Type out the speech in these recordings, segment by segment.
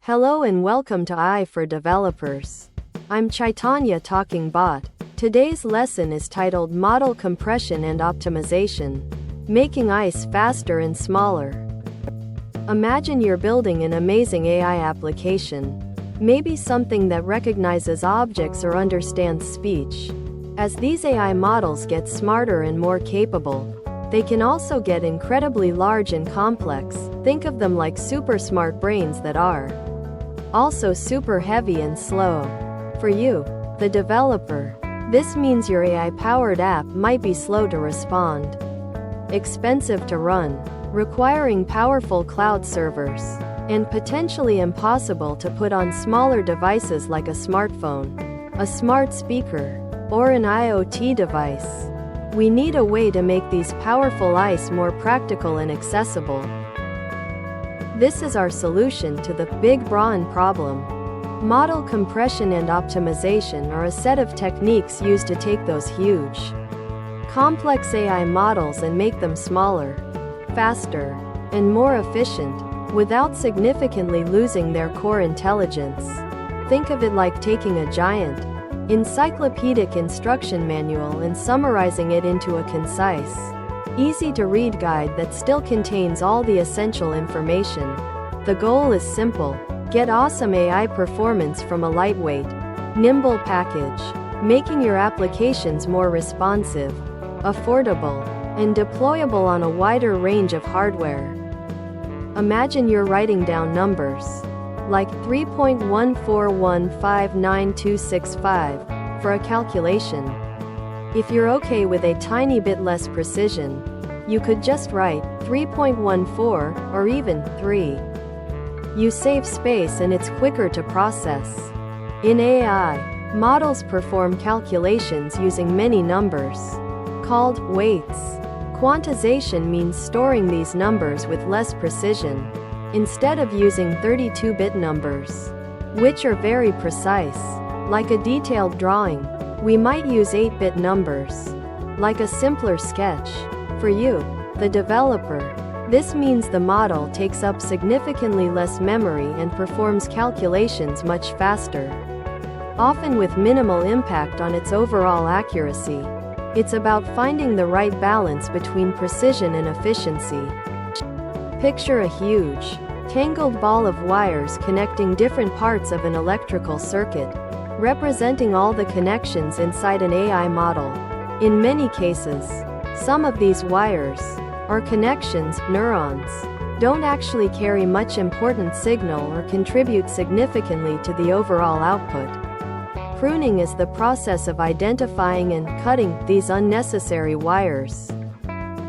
Hello and welcome to AI for Developers. I'm Chaitanya talking bot. Today's lesson is titled Model Compression and Optimization, Making Ice Faster and Smaller. Imagine you're building an amazing AI application, maybe something that recognizes objects or understands speech. As these AI models get smarter and more capable, they can also get incredibly large and complex. Think of them like super smart brains that are also super heavy and slow. For you, the developer, this means your AI-powered app might be slow to respond, expensive to run, requiring powerful cloud servers, and potentially impossible to put on smaller devices like a smartphone, a smart speaker, or an IoT device. We need a way to make these powerful ICE more practical and accessible. This is our solution to the big brain problem. Model compression and optimization are a set of techniques used to take those huge, complex AI models and make them smaller, faster, and more efficient, without significantly losing their core intelligence. Think of it like taking a giant, encyclopedic instruction manual and summarizing it into a concise, easy-to-read guide that still contains all the essential information. The goal is simple: get awesome AI performance from a lightweight, nimble package, making your applications more responsive, affordable, and deployable on a wider range of hardware. Imagine you're writing down numbers like 3.1415925 for a calculation. If you're okay with a tiny bit less precision, you could just write 3.14 or even 3. You save space and it's quicker to process. In AI, models perform calculations using many numbers, called weights. Quantization means storing these numbers with less precision, instead of using 32-bit numbers, which are very precise. Like a detailed drawing, we might use 8-bit numbers, like a simpler sketch. For you, the developer, this means the model takes up significantly less memory and performs calculations much faster, often with minimal impact on its overall accuracy. It's about finding the right balance between precision and efficiency. Picture a huge, tangled ball of wires connecting different parts of an electrical circuit, representing all the connections inside an AI model. In many cases, some of these wires, or connections, neurons, don't actually carry much important signal or contribute significantly to the overall output. Pruning is the process of identifying and cutting these unnecessary wires.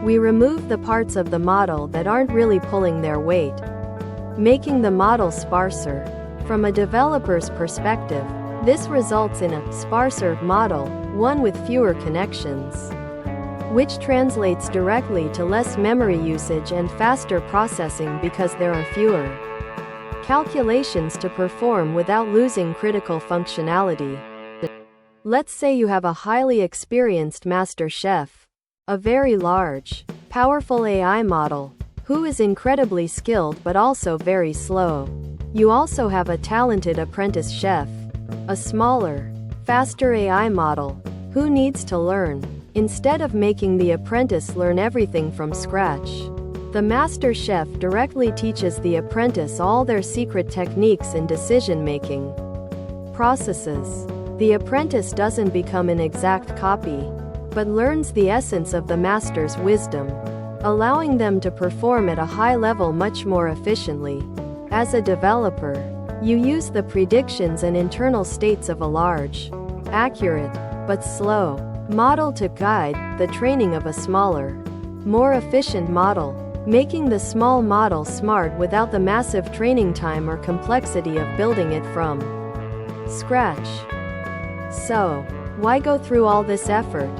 We remove the parts of the model that aren't really pulling their weight, making the model sparser. From a developer's perspective, this results in a sparser model, one with fewer connections, which translates directly to less memory usage and faster processing because there are fewer calculations to perform without losing critical functionality. Let's say you have a highly experienced master chef, a very large, powerful AI model, who is incredibly skilled but also very slow. You also have a talented apprentice chef, a smaller, faster AI model, who needs to learn. Instead of making the apprentice learn everything from scratch, the master chef directly teaches the apprentice all their secret techniques and decision-making processes. The apprentice doesn't become an exact copy, but learns the essence of the master's wisdom, allowing them to perform at a high level much more efficiently. As a developer, you use the predictions and internal states of a large, accurate, but slow model to guide the training of a smaller, more efficient model, making the small model smart without the massive training time or complexity of building it from scratch. So, why go through all this effort?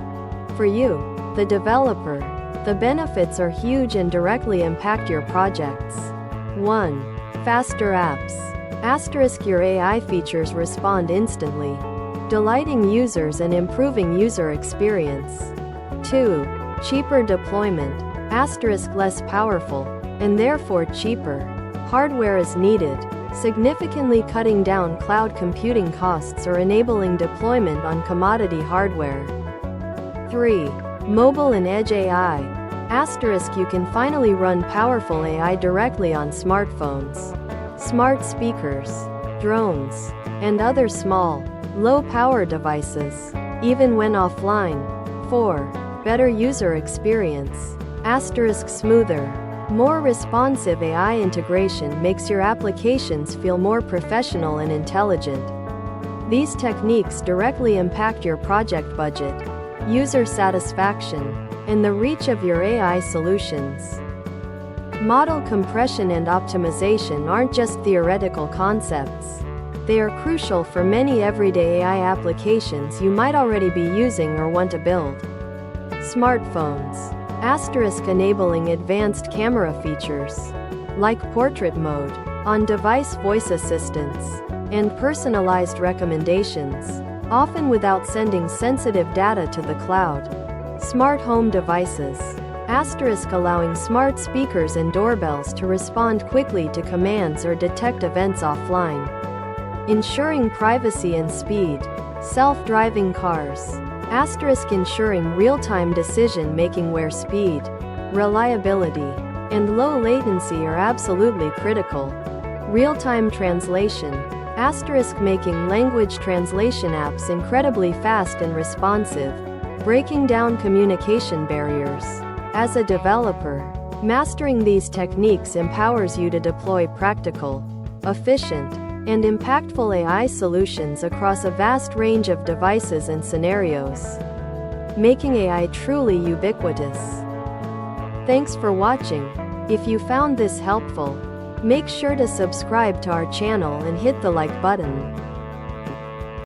For you, the developer, the benefits are huge and directly impact your projects. 1. Faster apps. Asterisk your AI features respond instantly, delighting users and improving user experience. 2. Cheaper deployment. Asterisk less powerful, and therefore cheaper, hardware is needed, significantly cutting down cloud computing costs or enabling deployment on commodity hardware. 3. Mobile and Edge AI. Asterisk you can finally run powerful AI directly on smartphones, smart speakers, drones, and other small, low-power devices, even when offline. 4. Better user experience. Asterisk smoother, more responsive AI integration makes your applications feel more professional and intelligent. These techniques directly impact your project budget, user satisfaction, and the reach of your AI solutions. Model compression and optimization aren't just theoretical concepts. They are crucial for many everyday AI applications you might already be using or want to build. Smartphones. Asterisk enabling advanced camera features, like portrait mode, on-device voice assistance, and personalized recommendations, often without sending sensitive data to the cloud. Smart home devices. Asterisk allowing smart speakers and doorbells to respond quickly to commands or detect events offline, ensuring privacy and speed. Self-driving cars. Asterisk ensuring real-time decision-making where speed, reliability, and low latency are absolutely critical. Real-time translation. Asterisk making language translation apps incredibly fast and responsive, breaking down communication barriers. As a developer, mastering these techniques empowers you to deploy practical, efficient, and impactful AI solutions across a vast range of devices and scenarios, making AI truly ubiquitous. Thanks for watching. If you found this helpful, make sure to subscribe to our channel and hit the like button.